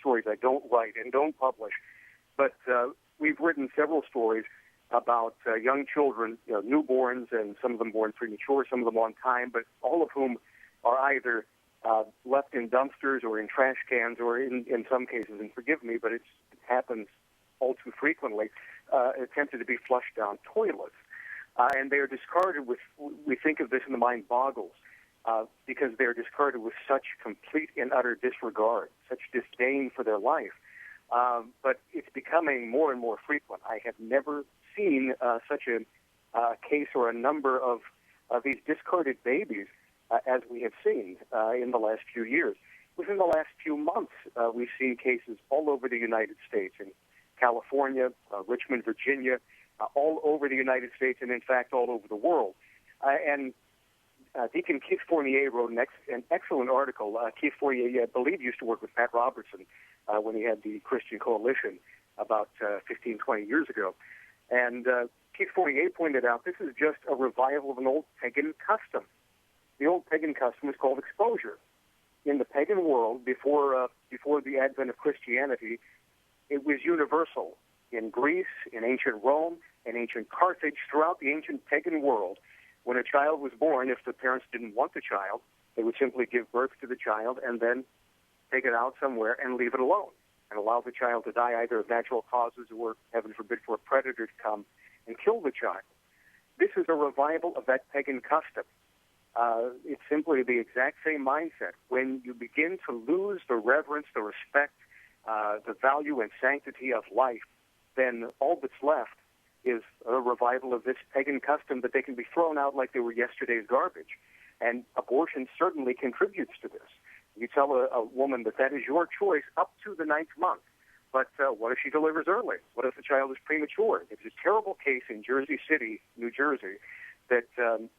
stories I don't write and don't publish, but we've written several stories about young children, newborns, and some of them born premature, some of them on time, but all of whom are either left in dumpsters or in trash cans or in some cases, and forgive me, but it happens all too frequently, attempted to be flushed down toilets. And they are discarded with, we think of this and the mind boggles, because they're discarded with such complete and utter disregard, such disdain for their life. But it's becoming more and more frequent. I have never seen such a case or a number of these discarded babies as we have seen in the last few years. Within the last few months, we've seen cases all over the United States, in California, Richmond, Virginia, all over the United States, and in fact all over the world. And Deacon Keith Fournier wrote an excellent article. Keith Fournier, I believe, used to work with Pat Robertson when he had the Christian Coalition about 15, 20 years ago. And Keith Fournier pointed out this is just a revival of an old pagan custom. The old pagan custom was called exposure. In the pagan world, before the advent of Christianity, it was universal. In Greece, in ancient Rome, in ancient Carthage, throughout the ancient pagan world, when a child was born, if the parents didn't want the child, they would simply give birth to the child and then take it out somewhere and leave it alone and allow the child to die either of natural causes or, heaven forbid, for a predator to come and kill the child. This is a revival of that pagan custom. It's simply the exact same mindset. When you begin to lose the reverence, the respect, the value and sanctity of life, then all that's left is a revival of this pagan custom that they can be thrown out like they were yesterday's garbage. And abortion certainly contributes to this. You tell a woman that is your choice up to the 9th month. But what if she delivers early? What if the child is premature? There's a terrible case in Jersey City, New Jersey, that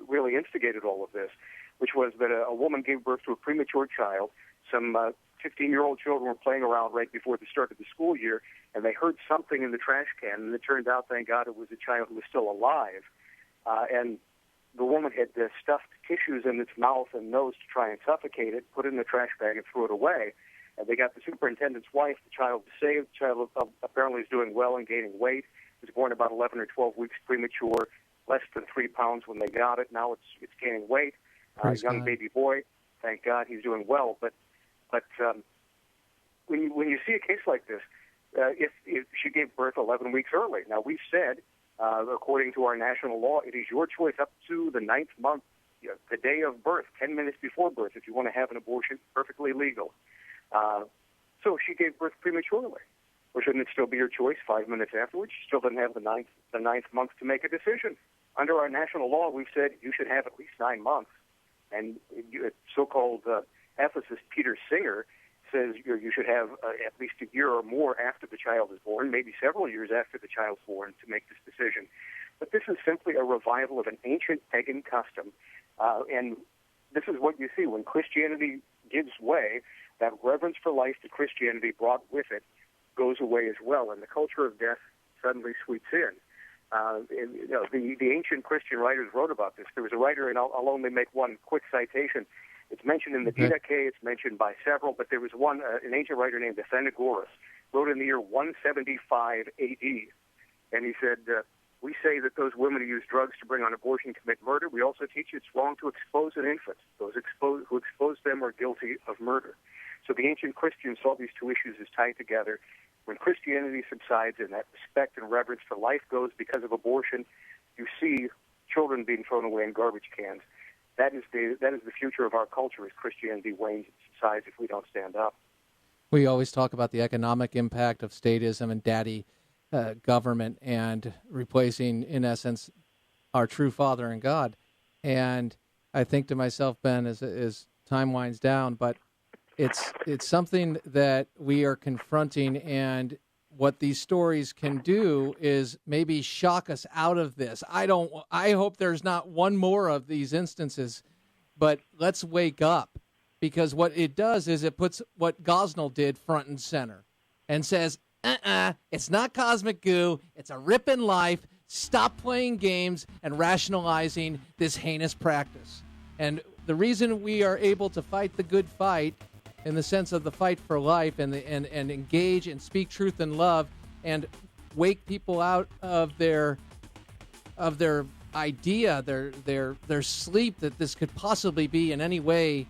really instigated all of this, which was that a woman gave birth to a premature child. Some 15-year-old children were playing around right before the start of the school year, and they heard something in the trash can, and it turned out, thank God, it was a child who was still alive. And the woman had stuffed tissues in its mouth and nose to try and suffocate it, put it in the trash bag, and threw it away. And they got the superintendent's wife. The child was saved. The child apparently is doing well and gaining weight. He was born about 11 or 12 weeks premature, less than 3 pounds when they got it. Now it's gaining weight. Young baby boy. Thank God he's doing well. But when you see a case like this, if she gave birth 11 weeks early, now we've said, according to our national law, it is your choice up to the 9th month, the day of birth, 10 minutes before birth, if you want to have an abortion, perfectly legal. So if she gave birth prematurely, or shouldn't it still be your choice 5 minutes afterwards? She still doesn't have the ninth month to make a decision. Under our national law, we've said you should have at least 9 months. And so-called ethicist Peter Singer says you should have at least a year or more after the child is born, maybe several years after the child's born, to make this decision. But this is simply a revival of an ancient pagan custom. And this is what you see when Christianity gives way. That reverence for life that Christianity brought with it goes away as well, and the culture of death suddenly sweeps in. The ancient Christian writers wrote about this. There was a writer, and I'll only make one quick citation. It's mentioned in the Didache, it's mentioned by several, but there was one, an ancient writer named Athenagoras, wrote in the year 175 A.D., and he said, we say that those women who use drugs to bring on abortion commit murder. We also teach it's wrong to expose an infant. Those who expose them are guilty of murder. So the ancient Christians saw these two issues as tied together. When Christianity subsides and that respect and reverence for life goes because of abortion, you see children being thrown away in garbage cans. That is the future of our culture as Christianity wanes and subsides if we don't stand up. We always talk about the economic impact of statism and daddy government and replacing, in essence, our true Father and God. And I think to myself, Ben, as time winds down, but it's something that we are confronting, and what these stories can do is maybe shock us out of this. I hope there's not one more of these instances, but let's wake up, because what it does is it puts what Gosnell did front and center and says, it's not cosmic goo, it's a rip in life. Stop playing games and rationalizing this heinous practice. And the reason we are able to fight the good fight in the sense of the fight for life and engage and speak truth and love and wake people out of their idea, their sleep that this could possibly be in any way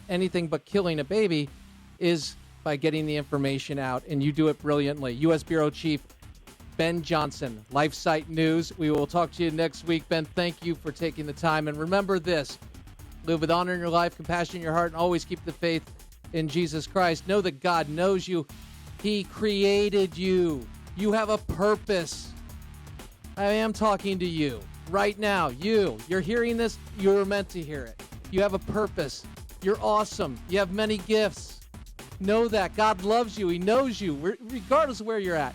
anything but killing a baby, is by getting the information out, and you do it brilliantly. U.S. Bureau Chief Ben Johnson, LifeSiteNews. We will talk to you next week. Ben, thank you for taking the time. And remember this, live with honor in your life, compassion in your heart, and always keep the faith in Jesus Christ. Know that God knows you. He created you. You have a purpose. I am talking to you right now. You're hearing this. You're meant to hear it. You have a purpose. You're awesome. You have many gifts. Know that. God loves you. He knows you, regardless of where you're at.